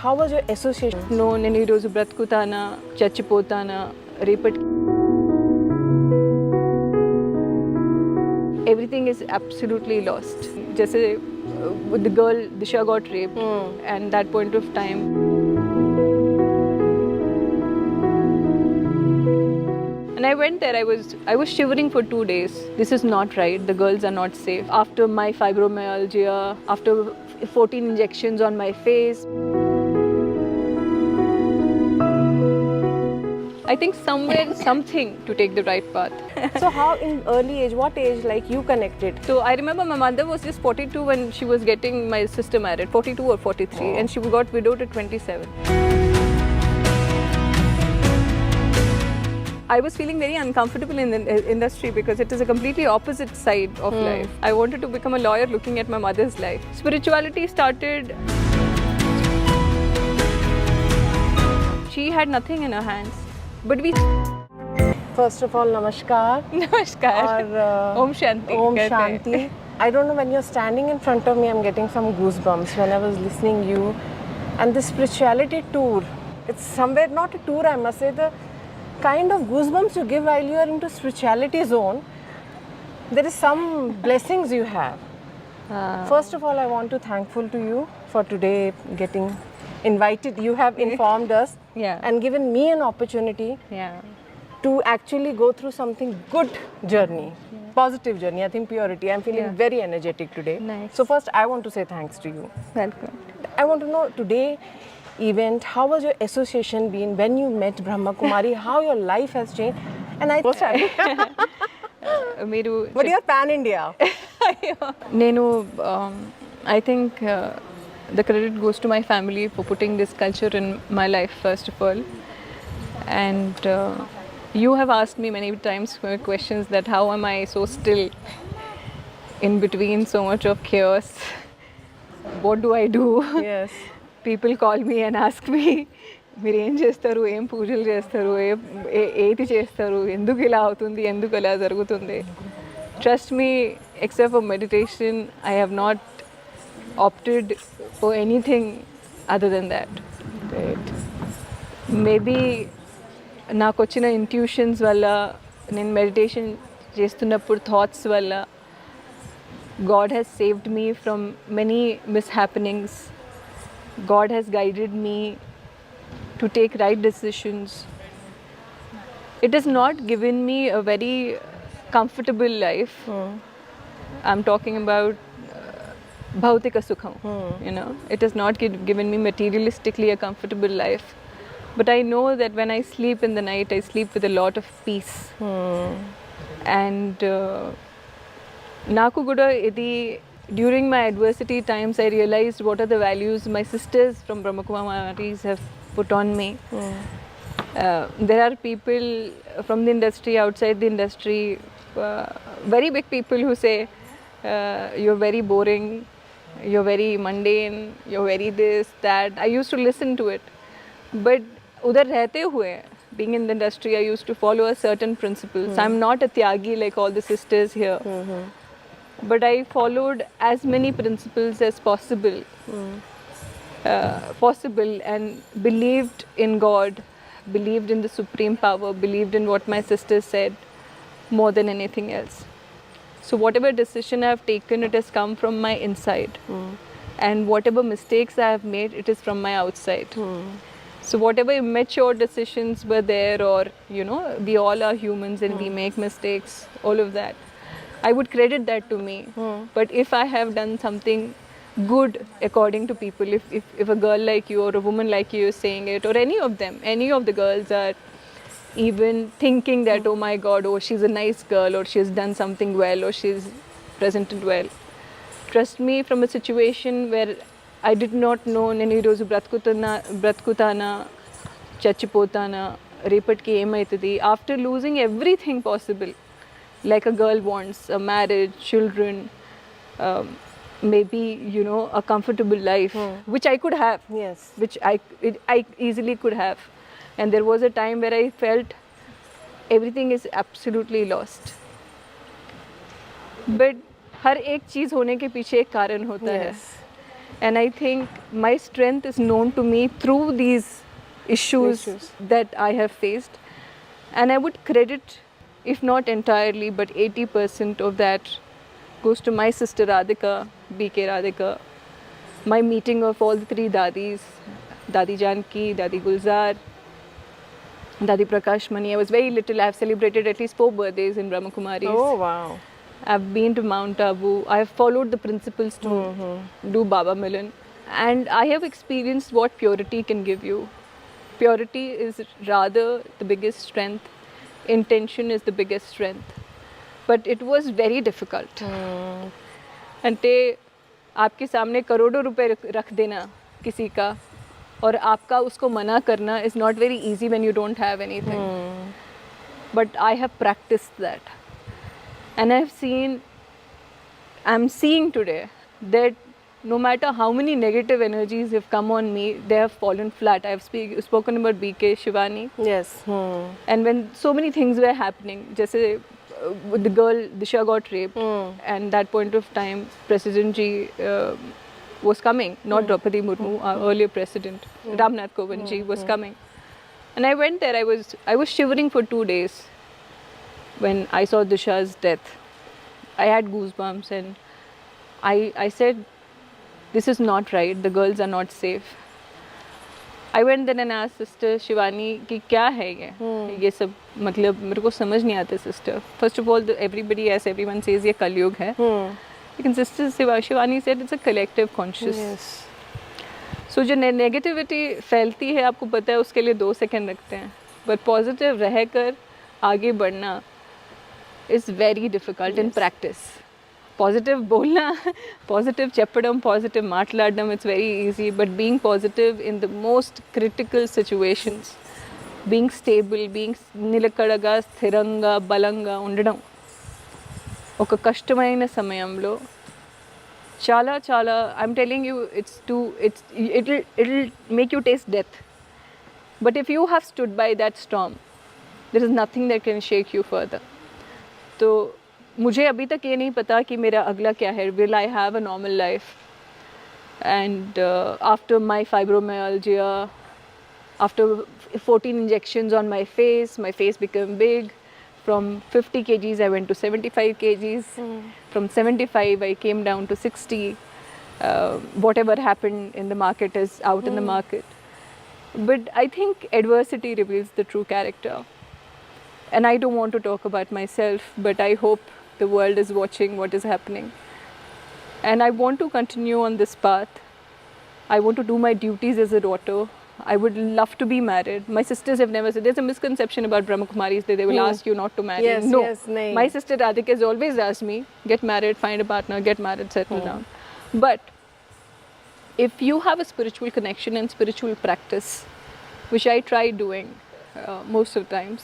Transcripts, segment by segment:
How was your association? No, నేను ఈరోజు బ్రతుకుతానా చచ్చిపోతానా రేపటి everything is absolutely lost. जैसे the girl Disha got raped and that point of time and I went there. I was shivering for 2 days. This is not right. The girls are not safe. After my fibromyalgia, after 14 injections on my face, I think somewhere something to take the right path. So how in early age, what age like you connected? So I remember my mother was just 42 when she was getting my sister married, 42 or 43, and she got widowed at 27. I was feeling very uncomfortable in the industry because it is a completely opposite side of life. I wanted to become a lawyer looking at my mother's life. Spirituality started. She had nothing in her hands, but we. First of all, namaskar. Namaskar. Or Om Shanti. Om कहते हैं. Shanti. I don't know, when you're standing in front of me, I'm getting some goosebumps when I was listening you. And the spirituality tour, it's somewhere not a tour, I must say, the kind of goosebumps you give while you are into spirituality zone. There is some blessings you have. First of all, I want to thankful to you for today getting invited. You have informed us Yeah. and given me an opportunity Yeah. to actually go through something good journey, positive journey. I think purity. I'm feeling very energetic today. Nice. So first, I want to say thanks to you. Welcome. I want to know today event, how was your association been when you met Brahma Kumari? How your life has changed? And I మీరు but you're pan India. నేను I think the credit goes to my family for putting this culture in my life first of all, and you have asked me many times questions that how am I so still in between so much of chaos, what do I do? Yes. People call me and ask me మీరు ఏం చేస్తారు, ఏం పూజలు చేస్తారు, ఏది చేస్తారు, ఎందుకు ఇలా అవుతుంది, ఎందుకు ఇలా జరుగుతుంది. Trust me, except for meditation I have not opted for anything other than that. Maybe నాకు వచ్చిన ఇంట్యూషన్స్ వల్ల, నేను మెడిటేషన్ చేస్తున్నప్పుడు థాట్స్ వల్ల God has saved me from many mishappenings. God has guided me to take right decisions. It has not given me a very comfortable life. I'm talking about bhautika sukham. You know, it has not given me materialistically a comfortable life. But I know that when I sleep in the night, I sleep with a lot of peace. And నాకు కూడా ఇది during my adversity times I realized what are the values my sisters from Brahma Kumaris have put on me. There are people from the industry, outside the industry, very big people who say you're very boring, you're very mundane, you're very this, that. I used to listen to it. But udhar rehte hue, being in the industry, I used to follow a certain principles. I'm not a tyagi like all the sisters here. But I followed as many principles as possible and believed in God, believed in the supreme power, believed in what my sisters said more than anything else. So whatever decision I have taken, it has come from my inside. And whatever mistakes I have made, it is from my outside. So whatever immature decisions were there, or you know, we all are humans and we make mistakes, all of that, I would credit that to me. But if I have done something good according to people, if a girl like you or a woman like you is saying it, or any of them, any of the girls are even thinking that oh my God, oh she's a nice girl, or she's done something well, or she's presented well, trust me, from a situation where I did not know నేను ఈరోజు బ్రతుకుతానా చచ్చిపోతానా రేపటికి ఏమవుతుంది, after losing everything possible, like a girl wants a marriage, children, maybe, you know, a comfortable life, which I could have, Yes. which I easily could have. And there was a time where I felt everything is absolutely lost. But हर एक चीज़ होने के पीछे एक कारण होता है. And I think my strength is known to me through these issues that I have faced. And I would credit, if not entirely, but 80% of that goes to my sister Radhika, BK Radhika, my meeting of all the three dadis, Dadi Janki, Dadi Gulzar, Dadi Prakash Mani. I was very little. I've celebrated at least 4 birthdays in Brahma Kumaris. Oh, wow. I've been to Mount Abu. I've followed the principles to do Baba Milan. And I have experienced what purity can give you. Purity is rather the biggest strength. Intention is the biggest strength. But it was very difficult. అంటే आपके सामने करोड़ों रुपए रख देना किसी का और आपका उसको मना करना is not very easy when you don't have anything. But I have practiced that. And I'm seeing today that no matter how many negative energies have come on me, they have fallen flat. I've spoken about BK, Shivani. Yes. And when so many things were happening, जैसे the girl Disha got raped, and that point of time, President Ji was coming, not Draupadi Murmu, our earlier president, Ramnath Kovind Ji was coming. And I went there, I was shivering for 2 days when I saw Disha's death. I had goosebumps and I said, this is not right, the girls are not safe. I went then and asked sister Shivani कि क्या है ये सब मतलब मेरे को समझ नहीं आता sister. First of all, everybody, as everyone says, ये कलयुग है. लेकिन sister Shivani said it's a collective conscious. Yes. So जो negativity फैलती है आपको पता है उसके लिए 2 सेकंड लगते हैं. But positive रहकर आगे बढ़ना is very difficult in practice. Positive bolna, positive cheppadam, positive matladam, it's very easy. But being positive in the most critical situations, being stable, being nilakadaga, sthiranga, balanga, undadam. Oka kashtamayina samayamlo, chala, I'm telling you, it'll make you taste death. But if you have stood by that storm, there is nothing that can shake you further. So, मुझे अभी तक ये नहीं पता कि मेरा अगला क्या है. Will I have a normal life? And after my fibromyalgia, after 14 injections on my face became big. From 50 kgs I went to 75 kgs. From 75 I came down to 60. Whatever happened in the market is out in the market. But I think adversity reveals the true character. And I don't want to talk about myself, but I hope the world is watching what is happening. And I want to continue on this path. I want to do my duties as a daughter. I would love to be married. My sisters have never said, there's a misconception about Brahma Kumaris that they will ask you not to marry. Yes, no. yes, nahin. My sister Radhika has always asked me, get married, find a partner, get married, settle down. But if you have a spiritual connection and spiritual practice, which I try doing most of the times,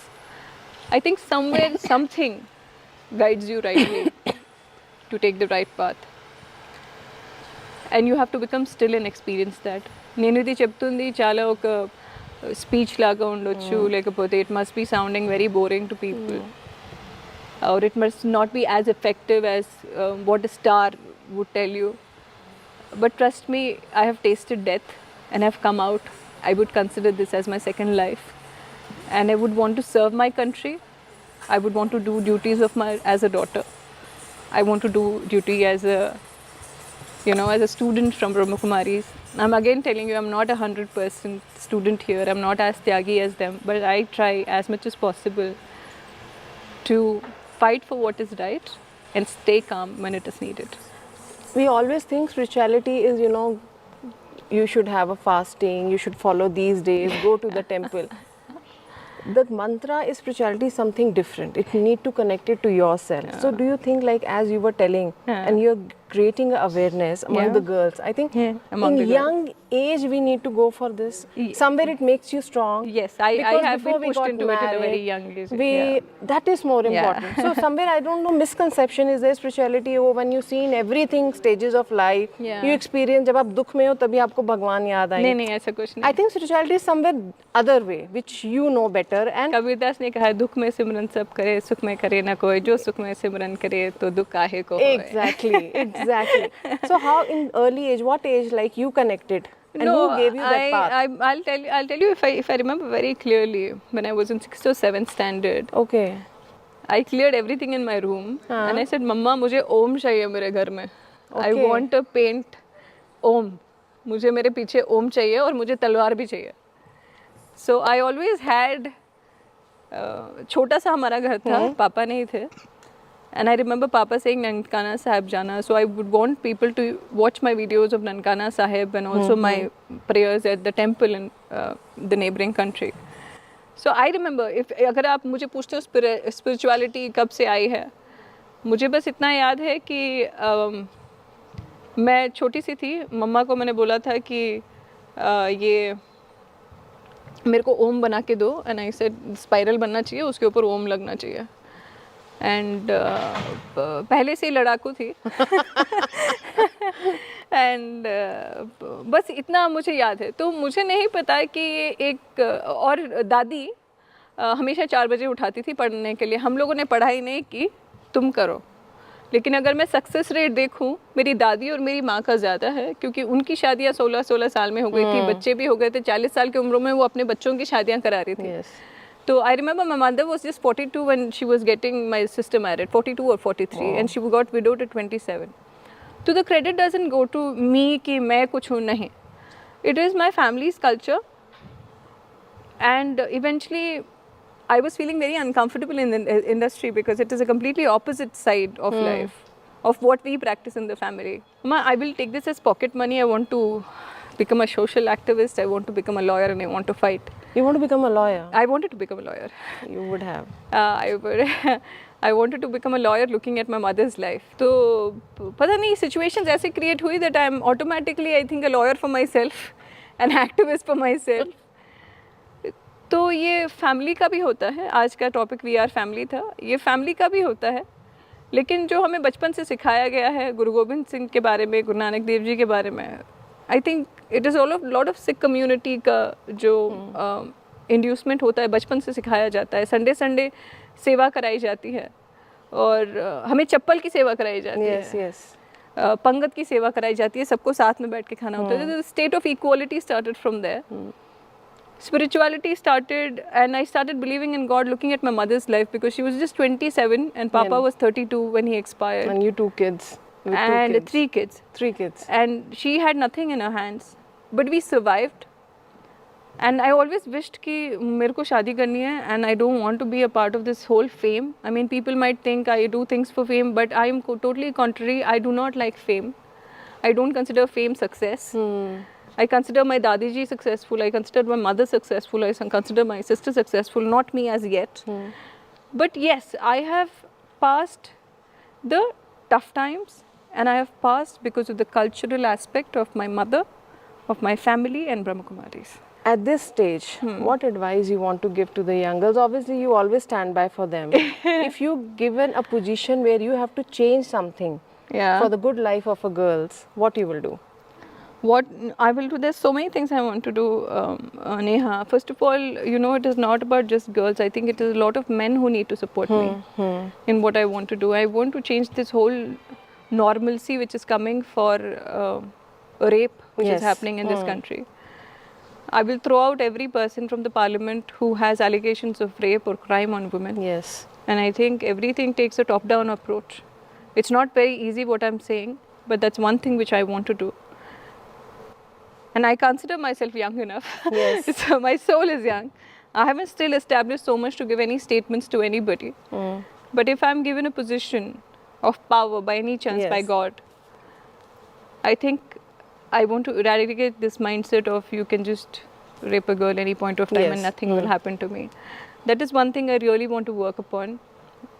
I think somewhere something guides you right way to take the right path. And you have to become still and experience that. నేను ఇది చెప్తుంది చాలా ఒక speech లాగా ఉండొచ్చు లేకపోతే it must be sounding very boring to people or it must not be as effective as what a star would tell you. But trust me, I have tasted death and have come out. I would consider this as my second life. And I would want to serve my country. I would want to do duties of as a daughter. I want to do duty as a student from Brahma Kumaris. I'm again telling you, I'm not 100% student here. I'm not as tyagi as them, but I try as much as possible to fight for what is right and stay calm when it is needed. We always think spirituality is, you should have a fasting, you should follow these days, go to the temple. The mantra is spirituality is something different. It need to connect it to yourself. Yeah. So do you think, like as you were telling, and you're creating awareness among the girls, I think in young age we need to go for this. Somewhere it makes you strong. Yes, I have been pushed into it at a very young age. That is more important. So somewhere, I don't know, misconception is there spirituality. When you see in everything stages of life, you experience जब आप दुख में हो तभी आपको भगवान याद आए. नहीं ऐसा कुछ नहीं. I think spirituality is somewhere other way, which you know better. And Kabirdas ने कहा दुख में सिमरन सब करे सुख में करे ना कोई जो सुख में सिमरन करे तो दुख काहे को होए. Exactly. Exactly. So how in early age, what age like you connected? And who gave you that path? I'll tell you if I remember very clearly when I was in 6th or 7th standard. Okay. I cleared everything in my room and I said, "Mama, मुझे ओम चाहिए मेरे घर में. I Okay. want to paint ओम. मुझे मेरे पीछे ओम चाहिए और मुझे तलवार भी चाहिए." So I always had छोटा सा हमारा घर था, पापा नहीं थे. And I remember Papa saying Nankana Sahib Jana. So I would want people to watch my videos of Nankana Sahib and also my prayers at the temple in the neighboring country. So I remember, अगर आप मुझे पूछते हो spirituality कब से आई है, मुझे बस इतना याद है कि मैं छोटी सी थी, मम्मा को मैंने बोला था कि ये मेरे को ओम बना के दो, एंड आई सेड स्पाइरल बनना चाहिए, उसके ऊपर ओम लगना चाहिए. एंड पहले से ही लड़ाकू थी. एंड बस इतना मुझे याद है. तो मुझे नहीं पता कि ये एक और दादी हमेशा 4 बजे उठाती थी पढ़ने के लिए. हम लोगों ने पढ़ाई नहीं की, तुम करो. लेकिन अगर मैं सक्सेस रेट देखूं, मेरी दादी और मेरी माँ का ज़्यादा है, क्योंकि उनकी शादियाँ 16-16 साल में हो गई थी, बच्चे भी हो गए थे. 40 साल की उम्र में वो अपने बच्चों की शादियाँ करा रही थी. So I remember my mother was just 42 when she was getting my sister married, 42 or 43, and she got widowed at 27. So the credit doesn't go to me कि मैं कुछ हूँ, नहीं. It is my family's culture, and eventually I was feeling very uncomfortable in the industry because it is a completely opposite side of life, of what we practice in the family. Mama, I will take this as pocket money. I want to become a social activist. I want to become a lawyer, and I want to fight. You want to become a lawyer? I wanted to become a lawyer. You would have. I wanted to become a lawyer looking at my mother's life. तो पता नहीं situations ऐसे create हुई that I am automatically, I think, a lawyer for myself, an activist for myself. तो ये family का भी होता है. आज का टॉपिक वी आर फैमिली था. ये फैमिली का भी होता है, लेकिन जो हमें बचपन से सिखाया गया है गुरु गोविंद सिंह के बारे में, गुरु नानक देव जी के बारे में, I think it is lot of Sikh community का जो इंड्यूसमेंट होता है, बचपन से सिखाया जाता है. संडे सेवा कराई जाती है, और हमें चप्पल की सेवा कराई जाती है. पंगत की सेवा कराई जाती है, सबको साथ में बैठ के खाना होता है. State of equality started from there. Spirituality started, and I started believing in God looking at my mother's life, because she was just 27 and Papa was 32 when he expired. And you 2 kids. And 3 kids. 3 kids. And she had nothing in her hands. But we survived. And I always wished कि मेरे को शादी करनी है, and I don't want to be a part of this whole fame. I mean, people might think I do things for fame, but I am totally contrary. I do not like fame. I don't consider fame success. I consider my Dadi ji successful, I consider my mother successful, I consider my sister successful, not me as yet. But yes, I have passed the tough times, and I have passed because of the cultural aspect of my mother, of my family and Brahma Kumaris. At this stage, what advice you want to give to the young girls? Obviously, you always stand by for them. If you given a position where you have to change something for the good life of a girls, what you will do? What I will do, there's so many things I want to do, Neha. First of all, you know, it is not about just girls. I think it is a lot of men who need to support me in what I want to do. I want to change this whole normalcy which is coming for rape, which is happening in this country. I will throw out every person from the parliament who has allegations of rape or crime on women. Yes. And I think everything takes a top-down approach. It's not very easy what I'm saying, but that's one thing which I want to do. And I consider myself young enough. Yes. So my soul is young. I haven't still established so much to give any statements to anybody. But if I'm given a position of power by any chance, by God, I think I want to eradicate this mindset of you can just rape a girl any point of time and nothing will happen to me. That is one thing I really want to work upon.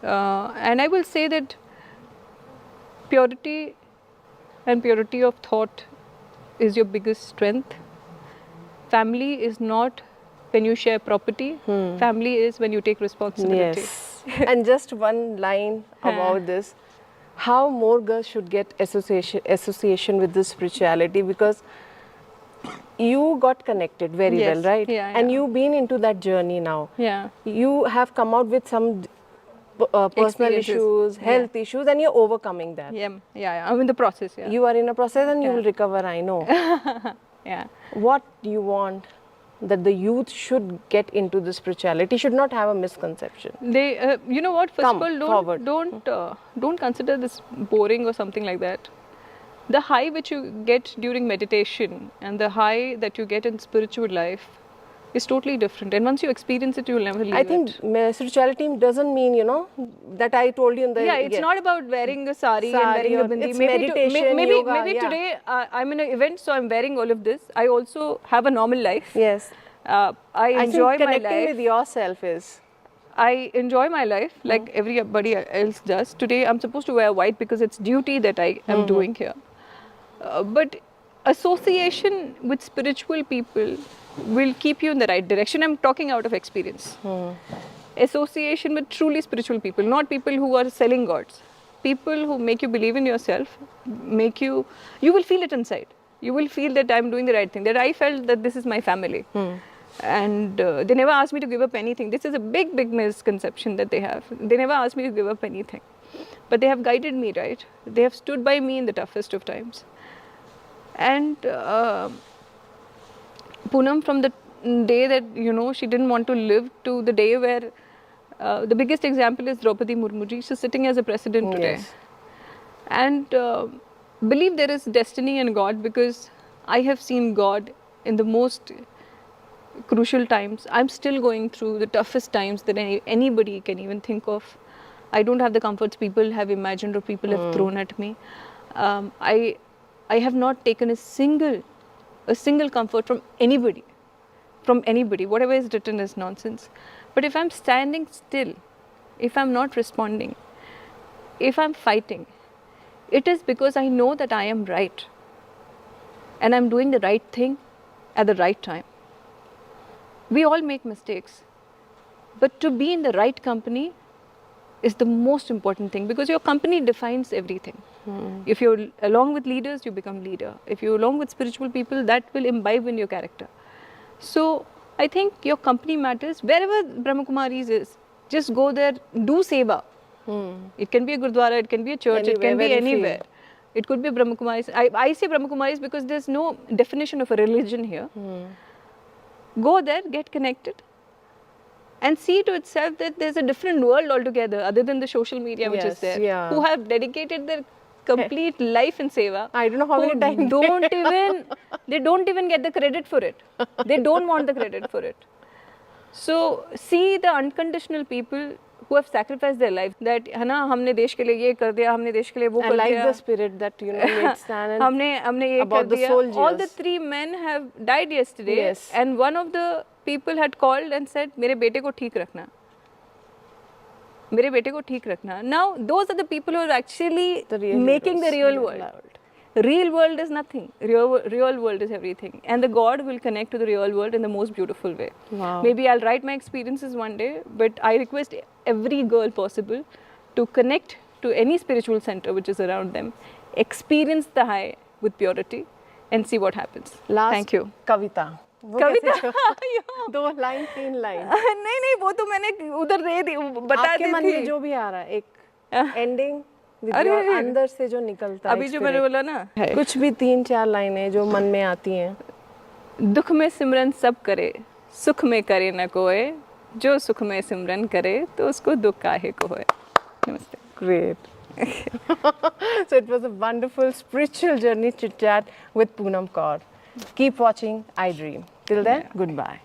And I will say that purity and purity of thought is your biggest strength. Family is not when you share property. Family is when you take responsibility. Yes. And just one line about this. How more girls should get association with this spirituality, because you got connected very well, right? Yeah, and you've been into that journey now. Yeah. You have come out with some personal Experiences. issues, health issues, and you're overcoming that. Yeah. I'm in the process. Yeah. You are in a process and you will recover, I know. Yeah. What do you want that the youth should get into the spirituality, should not have a misconception? They, you know what? First Come of all, forward. don't consider this boring or something like that. The high which you get during meditation and the high that you get in spiritual life is totally different. And once you experience it, you will never leave I think spirituality doesn't mean, that I told you in the yeah, it's not about wearing a sari and Sari wearing a or- bindi. it's Maybe meditation, maybe yoga, maybe yeah. today I'm in an event, so I'm wearing all of this. I also have a normal life. Yes. I enjoy think my connecting life. with yourself is. I enjoy my life like everybody else does. Today I'm supposed to wear white because it's duty that I am doing here. But association with spiritual people will keep you in the right direction. I'm talking out of experience. Association with truly spiritual people, not people who are selling gods. People who make you believe in yourself, you will feel it inside. You will feel that I'm doing the right thing, that I felt that this is my family. And they never asked me to give up anything. This is a big misconception that they have. They never asked me to give up anything. But they have guided me, right? They have stood by me in the toughest of times. And Poonam, from the day that, she didn't want to live to the day where the biggest example is Draupadi Murmu ji. She's sitting as a president today. Yes. And believe there is destiny in God, because I have seen God in the most crucial times. I'm still going through the toughest times that anybody can even think of. I don't have the comforts people have imagined or people have thrown at me. I have not taken a single comfort from anybody. Whatever is written is nonsense. But if I'm standing still, if I'm not responding, if I'm fighting, it is because I know that I am right. And I'm doing the right thing at the right time. We all make mistakes. But to be in the right company is the most important thing, because your company defines everything. If you're along with leaders, you become leader. If you're along with spiritual people, that will imbibe in your character. So I think your company matters. Wherever Brahmakumaris is, just go there, do seva. It can be a Gurdwara, it can be a church, it can be Anywhere, where you feel. anywhere. It could be Brahmakumaris. I say Brahmakumaris because there's no definition of a religion here. Go there, get connected, and see to itself that there's a different world altogether other than the social media which is Yes, there, yeah. who have dedicated their complete life in seva. I don't know how many who times they don't even get the credit for it. They don't want the credit for it. So see the unconditional people who have sacrificed their life, that है ना, हमने देश के लिए ये कर दिया, हमने देश के लिए वो I कर like दिया, the spirit that made stand and हमने ये about कर the दिया. soldiers. All the 3 men have died yesterday. Yes. And one of the people had called and said, मेरे बेटे को ठीक रखना, मेरे बेटे को ठीक रखना. Now those are the people who are actually The real making the heroes, real world. Real world is nothing. Real world is everything. And the God will connect to the real world in the most beautiful way. Wow. Maybe I'll write my experiences one day, but I request every girl possible to connect to any spiritual center which is around them, experience the high with purity, and see what happens. Last Thank you. कविता. वो कविता कैसे जो- 2 line 3 line नहीं वो तो मैंने उधर बता आपके दी मन थी. में जो भी आ रहा है, एक एंडिंग अरे, अंदर से जो निकलता है अभी एक जो मैंने spirit. बोला ना, कुछ भी 3-4 लाइनें जो मन में आती हैं. दुख में सिमरन सब करे, सुख में करे न कोय, जो सुख में सिमरन करे तो उसको दुख काहे को होए. नमस्ते. Great. So it was a wonderful spiritual journey chit chat with Poonam Kaur. Keep watching I Dream. Till then, goodbye.